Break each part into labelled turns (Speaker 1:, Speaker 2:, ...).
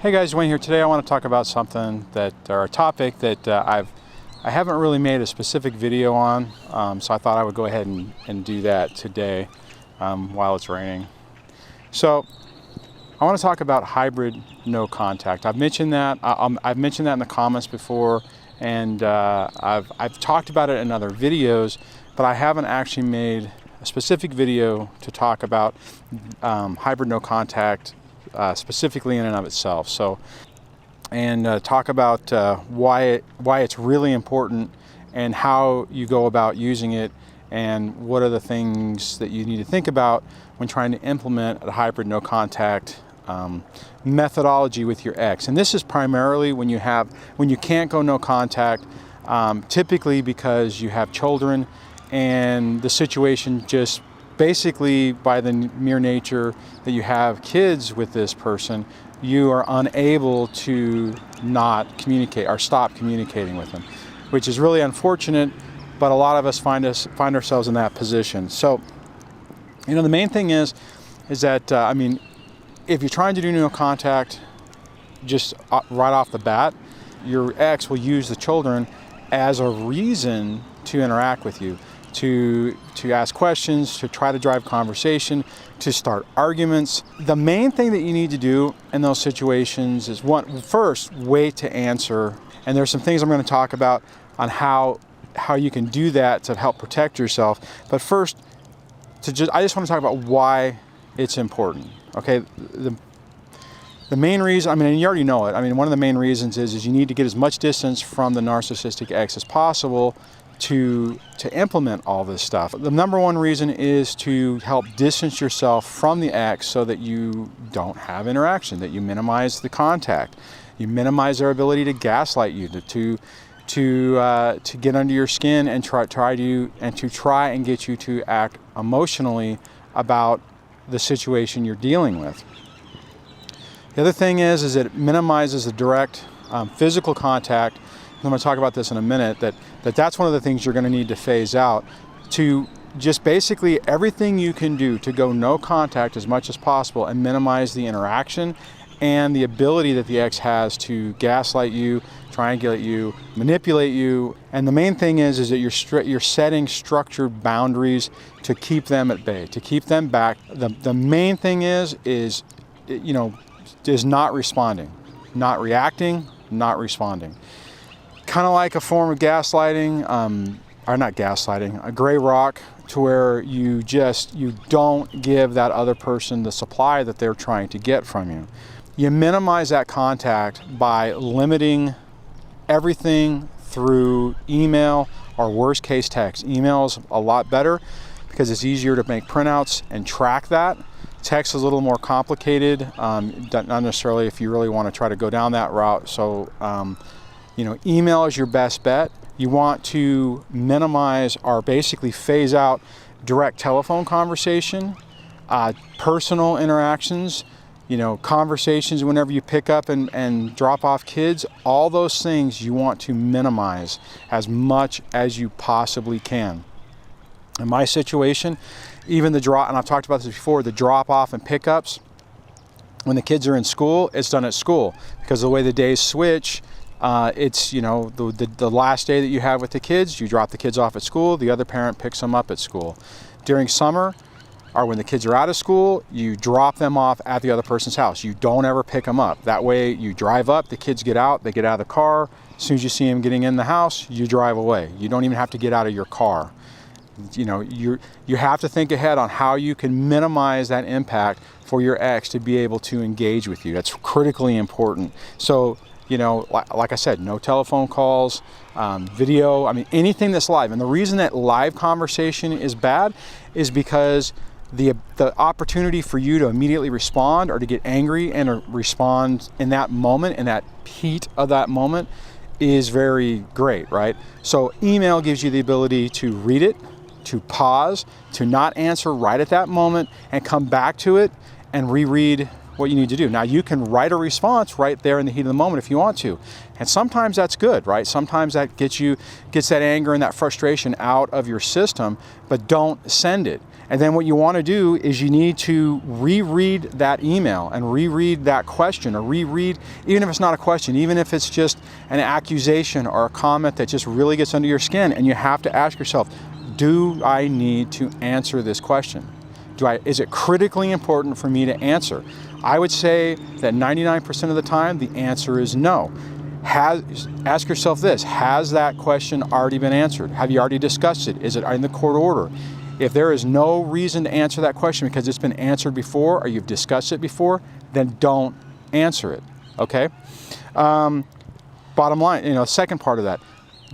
Speaker 1: Hey guys, Dwayne here. Today I want to talk about something or a topic that I haven't really made a specific video on, so I thought I would go ahead and do that today while it's raining. So I want to talk about hybrid no contact. I've mentioned that. I've mentioned that in the comments before, and I've talked about it in other videos, but I haven't actually made a specific video to talk about hybrid no contact specifically in and of itself. So, and talk about why it's really important and how you go about using it, and what are the things that you need to think about when trying to implement a hybrid no contact methodology with your ex. And this is primarily when you can't go no contact, typically because you have children and the situation just basically, by the mere nature that you have kids with this person, you are unable to not communicate or stop communicating with them, which is really unfortunate, but a lot of us find ourselves in that position. So, the main thing is that, if you're trying to do no contact, just right off the bat, your ex will use the children as a reason to interact with you, to ask questions, to try to drive conversation, to start arguments. The main thing that you need to do in those situations is, first, wait to answer. And there's some things I'm going to talk about on how you can do that to help protect yourself. But first, I just want to talk about why it's important. Okay, the main reason, and you already know it. One of the main reasons is you need to get as much distance from the narcissistic ex as possible to implement all this stuff. The number one reason is to help distance yourself from the ex so that you don't have interaction, that you minimize the contact, you minimize their ability to gaslight you, to get under your skin and try and get you to act emotionally about the situation you're dealing with. The other thing is that it minimizes the direct physical contact. I'm going to talk about this in a minute, that's one of the things you're going to need to phase out, to just basically everything you can do to go no contact as much as possible and minimize the interaction and the ability that the ex has to gaslight you, triangulate you, manipulate you. And the main thing is that you're setting structured boundaries to keep them at bay, to keep them back. The main thing is not responding, not reacting, not responding. Kind of like a form of gaslighting, or not gaslighting, a gray rock, to where you don't give that other person the supply that they're trying to get from you. You minimize that contact by limiting everything through email, or worst case text. Email is a lot better because it's easier to make printouts and track that. Text is a little more complicated, not necessarily if you really want to try to go down that route. So, email is your best bet. You want to minimize or basically phase out direct telephone conversation, personal interactions, conversations whenever you pick up and drop off kids. All those things you want to minimize as much as you possibly can. In my situation, even and I've talked about this before, the drop off and pickups, when the kids are in school, it's done at school, because the way the days switch, it's, the last day that you have with the kids, you drop the kids off at school, the other parent picks them up at school. During summer, or when the kids are out of school, you drop them off at the other person's house. You don't ever pick them up. That way you drive up, the kids get out, they get out of the car. As soon as you see them getting in the house, you drive away. You don't even have to get out of your car. You have to think ahead on how you can minimize that impact for your ex to be able to engage with you. That's critically important. So, like I said, no telephone calls, video, anything that's live. And the reason that live conversation is bad is because the opportunity for you to immediately respond, or to get angry and respond in that moment, in that heat of that moment, is very great, right? So email gives you the ability to read it, to pause, to not answer right at that moment, and come back to it and reread what you need to do. Now, you can write a response right there in the heat of the moment if you want to. And sometimes that's good, right? Sometimes that gets that anger and that frustration out of your system, but don't send it. And then what you want to do is you need to reread that email and reread that question, or reread, even if it's not a question, even if it's just an accusation or a comment that just really gets under your skin, and you have to ask yourself, do I need to answer this question? Is it critically important for me to answer? I would say that 99% of the time, the answer is no. Ask yourself this: has that question already been answered? Have you already discussed it? Is it in the court order? If there is no reason to answer that question because it's been answered before or you've discussed it before, then don't answer it, okay? Bottom line, second part of that,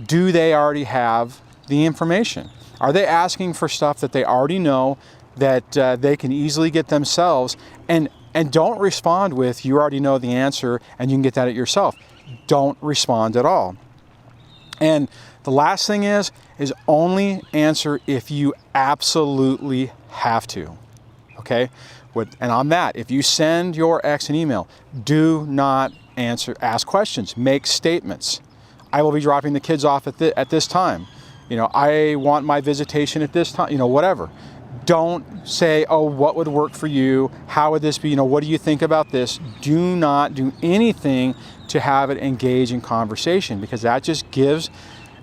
Speaker 1: do they already have the information? Are they asking for stuff that they already know, that they can easily get themselves? And don't respond with, you already know the answer and you can get that yourself. Don't respond at all. And the last thing is only answer if you absolutely have to, okay? And on that, if you send your ex an email, do not ask questions, make statements. I will be dropping the kids off at this time. I want my visitation at this time, whatever. Don't say, oh, what would work for you? How would this be? What do you think about this? Do not do anything to have it engage in conversation, because that just gives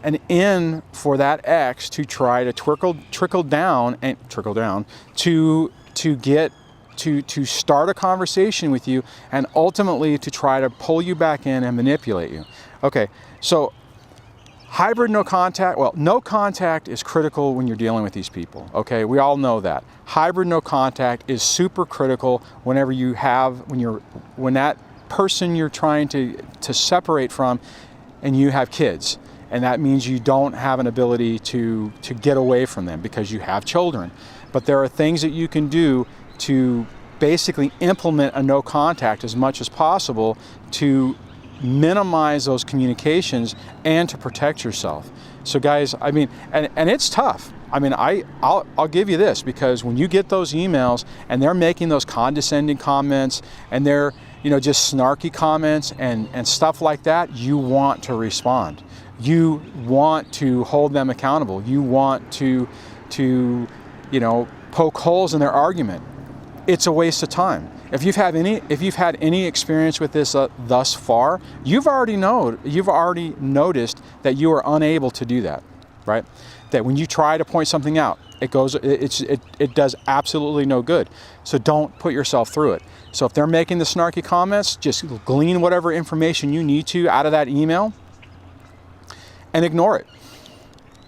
Speaker 1: an in for that ex to try to trickle down to start a conversation with you, and ultimately to try to pull you back in and manipulate you. Okay, so hybrid no contact, well, no contact is critical when you're dealing with these people, okay? We all know that. Hybrid no contact is super critical when that person you're trying to separate from and you have kids. And that means you don't have an ability to get away from them because you have children. But there are things that you can do to basically implement a no contact as much as possible to minimize those communications and to protect yourself. So guys, and it's tough. I'll give you this, because when you get those emails and they're making those condescending comments and they're just snarky comments and stuff like that, you want to respond. You want to hold them accountable. You want to poke holes in their argument. It's a waste of time. If you've had any experience with this thus far, you've already noticed that you are unable to do that, right? That when you try to point something out, it does absolutely no good. So don't put yourself through it. So if they're making the snarky comments, just glean whatever information you need to out of that email and ignore it.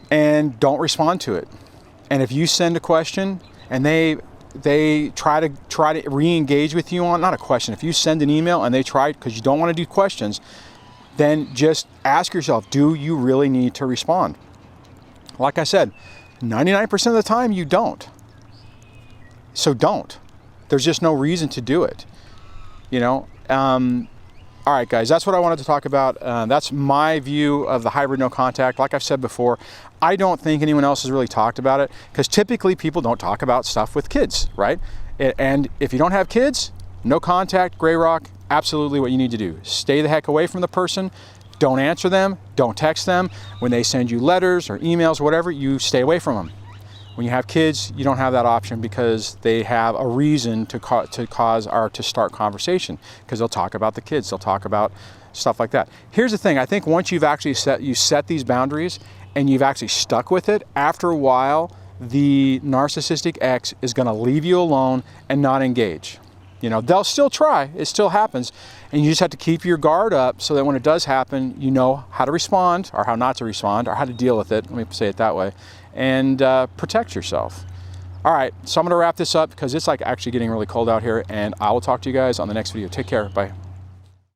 Speaker 1: And don't respond to it. And if you send a question and they try to re-engage with you on, not a question, if you send an email and they try, because you don't want to do questions, then just ask yourself, do you really need to respond? Like I said, 99% of the time you don't. So don't. There's just no reason to do it. All right, guys, that's what I wanted to talk about. That's my view of the hybrid no contact. Like I've said before, I don't think anyone else has really talked about it, because typically people don't talk about stuff with kids, right? And if you don't have kids, no contact, gray rock, absolutely what you need to do. Stay the heck away from the person. Don't answer them. Don't text them. When they send you letters or emails or whatever, you stay away from them. When you have kids, you don't have that option, because they have a reason to start conversation, because they'll talk about the kids, they'll talk about stuff like that. Here's the thing, I think once you've actually set these boundaries and you've actually stuck with it, after a while, the narcissistic ex is gonna leave you alone and not engage. They'll still try, it still happens, and you just have to keep your guard up so that when it does happen, you know how to respond, or how not to respond, or how to deal with it, let me say it that way, and protect yourself. All right, so I'm gonna wrap this up because it's actually getting really cold out here, and I will talk to you guys on the next video. Take care, bye.